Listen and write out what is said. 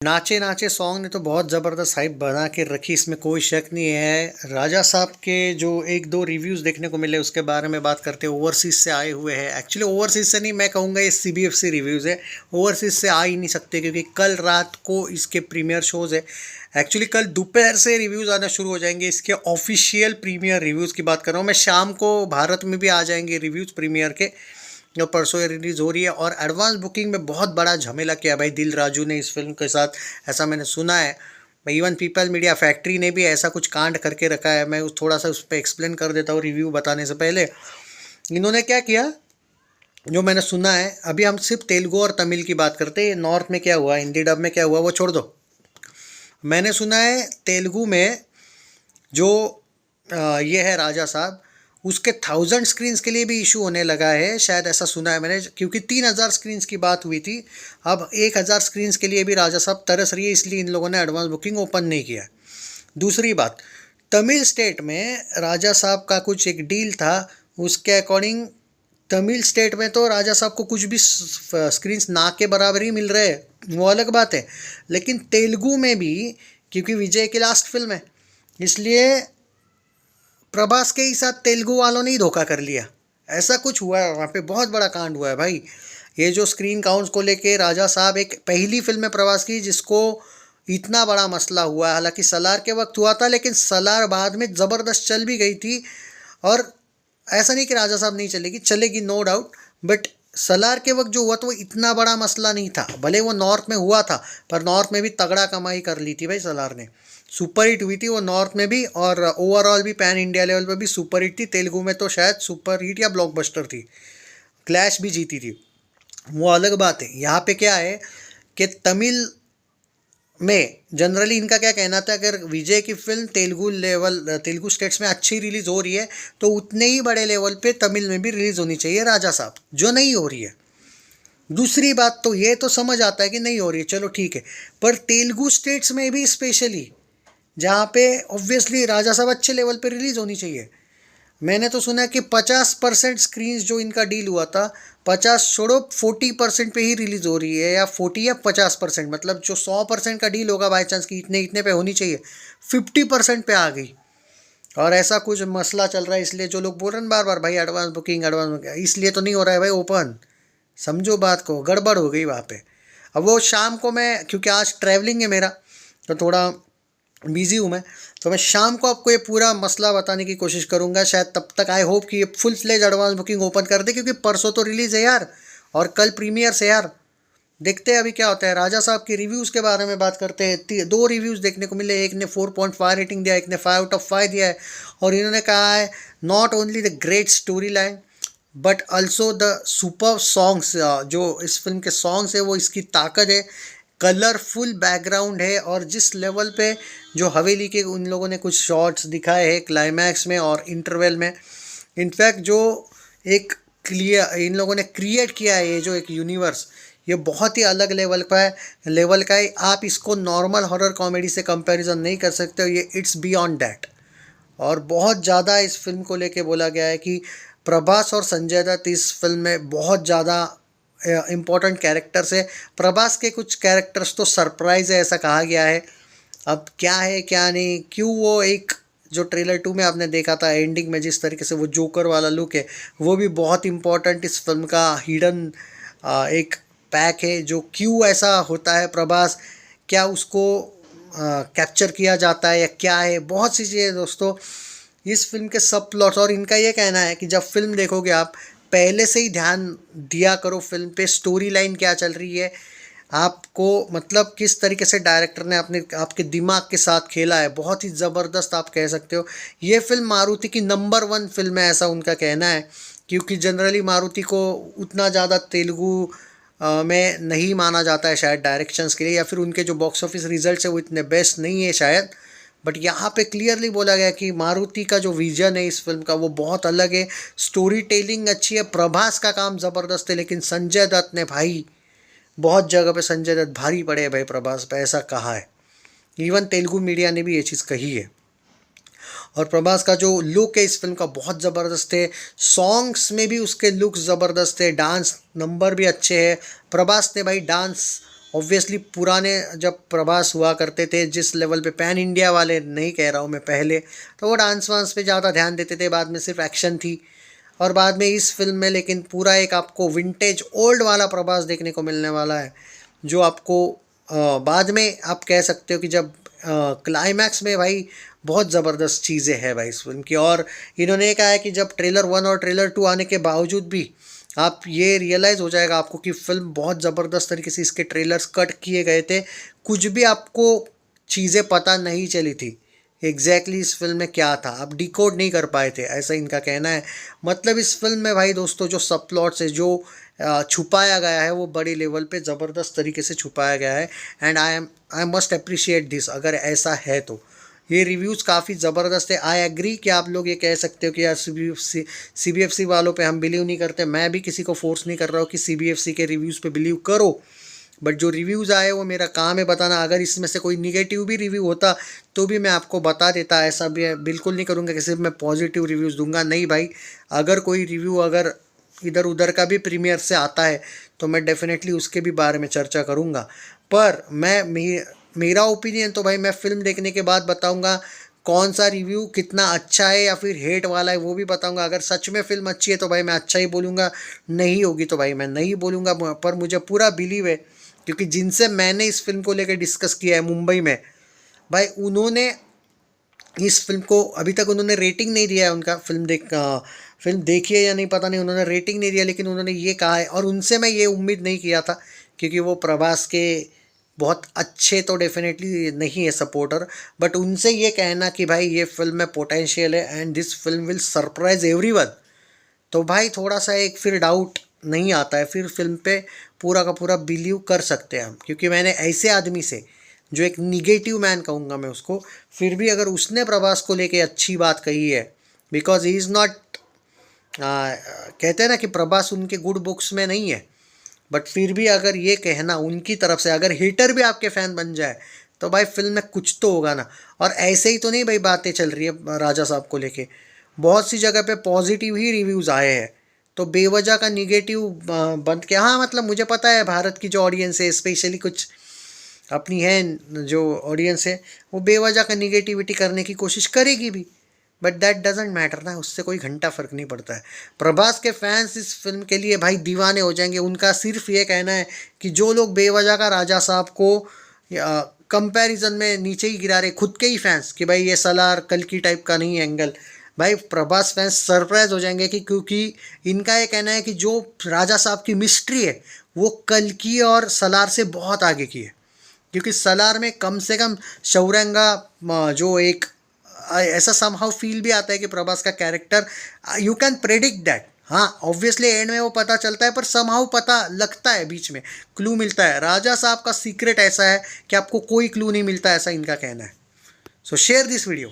नाचे नाचे सॉन्ग ने तो बहुत ज़बरदस्त हाइप बना के रखी, इसमें कोई शक नहीं है। राजा साहब के जो एक दो रिव्यूज़ देखने को मिले उसके बारे में बात करते हैं। ओवरसीज़ से आए हुए हैं, एक्चुअली ओवरसीज़ से नहीं, मैं कहूँगा ये CBFC रिव्यूज़ है। ओवरसीज़ से आ ही नहीं सकते क्योंकि कल रात को इसके प्रीमियर शोज़ है। एक्चुअली कल दोपहर से रिव्यूज़ आना शुरू हो जाएंगे। इसके ऑफिशियल प्रीमियर रिव्यूज़ की बात कर रहा हूँ मैं। शाम को भारत में भी आ जाएंगे रिव्यूज़ प्रीमियर के, जो परसों रिलीज़ हो रही है। और एडवांस बुकिंग में बहुत बड़ा झमेला किया भाई दिल राजू ने इस फिल्म के साथ, ऐसा मैंने सुना है। इवन पीपल मीडिया फैक्ट्री ने भी ऐसा कुछ कांड करके रखा है। मैं थोड़ा सा उस पर एक्सप्लेन कर देता हूँ रिव्यू बताने से पहले। इन्होंने क्या किया, जो मैंने सुना है, अभी हम सिर्फ तेलुगु और तमिल की बात करते हैं। नॉर्थ में क्या हुआ, हिंदी डब में क्या हुआ, वो छोड़ दो। मैंने सुना है तेलुगु में जो ये है राजा साहब, उसके 1000 स्क्रीन्स के लिए भी इशू होने लगा है, शायद ऐसा सुना है मैंने। क्योंकि 3000 स्क्रीन्स की बात हुई थी, अब 1000 स्क्रीन्स के लिए भी राजा साहब तरस रही है, इसलिए इन लोगों ने एडवांस बुकिंग ओपन नहीं किया। दूसरी बात, तमिल स्टेट में राजा साहब का कुछ एक डील था, उसके अकॉर्डिंग तमिल स्टेट में तो राजा साहब को कुछ भी स्क्रीन्स ना के बराबर ही मिल रहे हैं, वो अलग बात है। लेकिन तेलुगु में भी, क्योंकि विजय की लास्ट फिल्म है, इसलिए प्रभास के ही साथ तेलुगु वालों ने ही धोखा कर लिया। ऐसा कुछ हुआ है वहाँ पे, बहुत बड़ा कांड हुआ है भाई। ये जो स्क्रीन काउंट्स को लेके राजा साहब एक पहली फिल्म है प्रभास की जिसको इतना बड़ा मसला हुआ है। हालांकि सलार के वक्त हुआ था, लेकिन सलार बाद में ज़बरदस्त चल भी गई थी। और ऐसा नहीं कि राजा साहब नहीं चलेगी, चलेगी नो डाउट, बट सलार के वक्त जो हुआ तो वो इतना बड़ा मसला नहीं था। भले वो नॉर्थ में हुआ था, पर नॉर्थ में भी तगड़ा कमाई कर ली थी भाई सलार ने। सुपर हिट हुई थी वो नॉर्थ में भी, और ओवरऑल भी पैन इंडिया लेवल पर भी सुपर हिट थी। तेलुगु में तो शायद सुपर हिट या ब्लॉकबस्टर थी, क्लैश भी जीती थी, वो अलग बात है। यहाँ पे क्या है कि तमिल में जनरली इनका क्या कहना था, अगर विजय की फिल्म तेलुगु स्टेट्स में अच्छी रिलीज़ हो रही है तो उतने ही बड़े लेवल पे तमिल में भी रिलीज़ होनी चाहिए राजा साहब, जो नहीं हो रही है। दूसरी बात तो ये तो समझ आता है कि नहीं हो रही है, चलो ठीक है, पर तेलुगु स्टेट्स में भी स्पेशली, जहाँ पे ऑब्वियसली राजा साहब अच्छे लेवल पे रिलीज़ होनी चाहिए। मैंने तो सुना है कि 50% स्क्रीन्स जो इनका डील हुआ था, 50 छोड़ो 40% पे ही रिलीज़ हो रही है, या 40 या 50%, मतलब जो 100% का डील होगा बाई चांस कि इतने इतने पे होनी चाहिए, 50% पे आ गई। और ऐसा कुछ मसला चल रहा है, इसलिए जो लोग बोल रहे हैं बार बार भाई एडवांस बुकिंग इसलिए तो नहीं हो रहा है भाई ओपन। समझो बात को, गड़बड़ हो गई वहाँ पे। अब वो शाम को मैं, क्योंकि आज ट्रैवलिंग है मेरा तो थोड़ा बिज़ी हूँ मैं, तो मैं शाम को आपको ये पूरा मसला बताने की कोशिश करूँगा। शायद तब तक आई होप कि ये full fledge advance booking open कर दे, क्योंकि परसों तो रिलीज़ है यार, और कल प्रीमियर से यार। देखते हैं अभी क्या होता है। राजा साहब के रिव्यूज़ के बारे में बात करते हैं। दो रिव्यूज़ देखने को मिले, एक ने 4.5 रेटिंग दिया, एक ने 5/5 दिया है। और इन्होंने कहा है not only the great story line but also the super songs. जो इस फिल्म के सॉन्ग्स है वो इसकी ताकत है, कलरफुल बैकग्राउंड है, और जिस लेवल पे जो हवेली के उन लोगों ने कुछ शॉट्स दिखाए हैं क्लाइमैक्स में और इंटरवल में, इनफैक्ट जो एक क्लियर इन लोगों ने क्रिएट किया है, ये जो एक यूनिवर्स, ये बहुत ही अलग लेवल का है। आप इसको नॉर्मल हॉरर कॉमेडी से कंपैरिजन नहीं कर सकते हो, ये इट्स बियॉन्ड दैट। और बहुत ज़्यादा इस फिल्म को लेके बोला गया है कि प्रभास और संजय दत्त इस फिल्म में बहुत ज़्यादा इम्पोर्टेंट कैरेक्टर्स है। प्रभास के कुछ कैरेक्टर्स तो सरप्राइज़ है, ऐसा कहा गया है। अब क्या है क्या नहीं, क्यों वो एक जो ट्रेलर 2 में आपने देखा था एंडिंग में जिस तरीके से वो जोकर वाला लुक है, वो भी बहुत इम्पोर्टेंट इस फिल्म का हिडन एक पैक है। जो क्यों ऐसा होता है, प्रभास क्या उसको कैप्चर किया जाता है या क्या है, बहुत सी चीज़ें दोस्तों इस फिल्म के सब प्लॉट्स। और इनका ये कहना है कि जब फिल्म देखोगे आप पहले से ही ध्यान दिया करो फिल्म पे, स्टोरी लाइन क्या चल रही है, आपको मतलब किस तरीके से डायरेक्टर ने अपने आपके दिमाग के साथ खेला है, बहुत ही ज़बरदस्त आप कह सकते हो। ये फिल्म मारुति की नंबर 1 फिल्म है, ऐसा उनका कहना है। क्योंकि जनरली मारुति को उतना ज़्यादा तेलुगु में नहीं माना जाता है शायद डायरेक्शंस के लिए, या फिर उनके जो बॉक्स ऑफिस रिजल्ट्स है वो इतने बेस्ट नहीं है शायद। बट यहाँ पे क्लियरली बोला गया कि मारुति का जो विजन है इस फिल्म का वो बहुत अलग है। स्टोरी टेलिंग अच्छी है, प्रभास का काम ज़बरदस्त है, लेकिन संजय दत्त ने भाई बहुत जगह पे संजय दत्त भारी पड़े हैं भाई प्रभास पे, ऐसा कहा है। इवन तेलुगु मीडिया ने भी ये चीज़ कही है। और प्रभास का जो लुक है इस फिल्म का बहुत ज़बरदस्त है, सॉन्ग्स में भी उसके लुक ज़बरदस्त है, डांस नंबर भी अच्छे हैं। प्रभास ने भाई डांस ऑब्वियसली पुराने जब प्रभास हुआ करते थे जिस लेवल पे, पैन इंडिया वाले नहीं कह रहा हूँ मैं, पहले तो वो डांस वांस पे ज़्यादा ध्यान देते थे, बाद में सिर्फ एक्शन थी। और बाद में इस फिल्म में लेकिन पूरा एक आपको विंटेज ओल्ड वाला प्रभास देखने को मिलने वाला है, जो आपको बाद में आप कह सकते हो कि जब क्लाइमैक्स में भाई बहुत ज़बरदस्त चीज़ें हैं भाई इस फिल्म की। और इन्होंने ये कहा है कि जब ट्रेलर 1 और ट्रेलर 2 आने के बावजूद भी आप ये रियलाइज़ हो जाएगा आपको कि फ़िल्म बहुत ज़बरदस्त तरीके से इसके ट्रेलर्स कट किए गए थे, कुछ भी आपको चीज़ें पता नहीं चली थी एग्जैक्टली इस फिल्म में क्या था, आप डिकोड नहीं कर पाए थे, ऐसा इनका कहना है। मतलब इस फिल्म में भाई दोस्तों जो सब प्लॉट्स है, जो छुपाया गया है, वो बड़ी लेवल पे ज़बरदस्त तरीके से छुपाया गया है। And I must appreciate this, अगर ऐसा है तो ये रिव्यूज़ काफ़ी ज़बरदस्त है। आई एग्री कि आप लोग ये कह सकते हो कि यार CBFC वालों पे हम बिलीव नहीं करते, मैं भी किसी को फोर्स नहीं कर रहा हूँ कि CBFC के रिव्यूज़ पे बिलीव करो, बट जो रिव्यूज़ आए वो मेरा काम है बताना। अगर इसमें से कोई निगेटिव भी रिव्यू होता तो भी मैं आपको बता देता, ऐसा भी बिल्कुल नहीं करूँगा कि सिर्फ मैं पॉजिटिव रिव्यूज़ दूंगा, नहीं भाई। अगर कोई रिव्यू अगर इधर उधर का भी प्रीमियर से आता है तो मैं डेफिनेटली उसके भी बारे में चर्चा करूँगा। पर मेरा ओपिनियन तो भाई मैं फ़िल्म देखने के बाद बताऊँगा, कौन सा रिव्यू कितना अच्छा है या फिर हेट वाला है वो भी बताऊंगा। अगर सच में फ़िल्म अच्छी है तो भाई मैं अच्छा ही बोलूँगा, नहीं होगी तो भाई मैं नहीं बोलूँगा। पर मुझे पूरा बिलीव है, क्योंकि जिनसे मैंने इस फिल्म को लेकर डिस्कस किया है मुंबई में, भाई उन्होंने इस फिल्म को अभी तक उन्होंने रेटिंग नहीं दिया है। उनका फिल्म देखी है या नहीं पता नहीं, उन्होंने रेटिंग नहीं दिया, लेकिन उन्होंने ये कहा है, और उनसे मैं ये उम्मीद नहीं किया था क्योंकि वो प्रभास के बहुत अच्छे तो डेफिनेटली नहीं है सपोर्टर, बट उनसे ये कहना कि भाई ये फिल्म में पोटेंशियल है and this film will surprise everyone, तो भाई थोड़ा सा एक फिर डाउट नहीं आता है, फिर फिल्म पे पूरा का पूरा बिलीव कर सकते हैं हम। क्योंकि मैंने ऐसे आदमी से, जो एक निगेटिव मैन कहूँगा मैं उसको, फिर भी अगर उसने प्रभास को लेके अच्छी बात कही है, बिकॉज ही इज़ नॉट, कहते हैं ना कि प्रभास उनके गुड बुक्स में नहीं है, बट फिर भी अगर ये कहना उनकी तरफ से, अगर हेटर भी आपके फ़ैन बन जाए तो भाई फिल्म में कुछ तो होगा ना। और ऐसे ही तो नहीं भाई बातें चल रही है राजा साहब को लेके, बहुत सी जगह पे पॉजिटिव ही रिव्यूज़ आए हैं, तो बेवजह का निगेटिव बंद किया। हाँ मतलब मुझे पता है भारत की जो ऑडियंस है, स्पेशली कुछ अपनी है जो ऑडियंस है, वो बेवजह का निगेटिविटी करने की कोशिश करेगी भी, बट दैट डजेंट मैटर ना, उससे कोई घंटा फ़र्क नहीं पड़ता है। प्रभास के फैंस इस फिल्म के लिए भाई दीवाने हो जाएंगे। उनका सिर्फ ये कहना है कि जो लोग बेवजह का राजा साहब को कंपैरिजन में नीचे ही गिरा रहे, खुद के ही फैंस, कि भाई ये सलार कल्कि टाइप का नहीं एंगल, भाई प्रभास फैंस सरप्राइज हो जाएंगे कि क्योंकि इनका ये कहना है कि जो राजा साहब की मिस्ट्री है वो कल्कि और सलार से बहुत आगे की है। क्योंकि सलार में कम से कम शौरंगा जो एक ऐसा समहाउ फील भी आता है कि प्रभास का character, you can predict that. हाँ ऑब्वियसली एंड में वो पता चलता है, पर समहाउ पता लगता है, बीच में क्लू मिलता है। राजा साहब का सीक्रेट ऐसा है कि आपको कोई क्लू नहीं मिलता, ऐसा इनका कहना है। सो शेयर दिस वीडियो।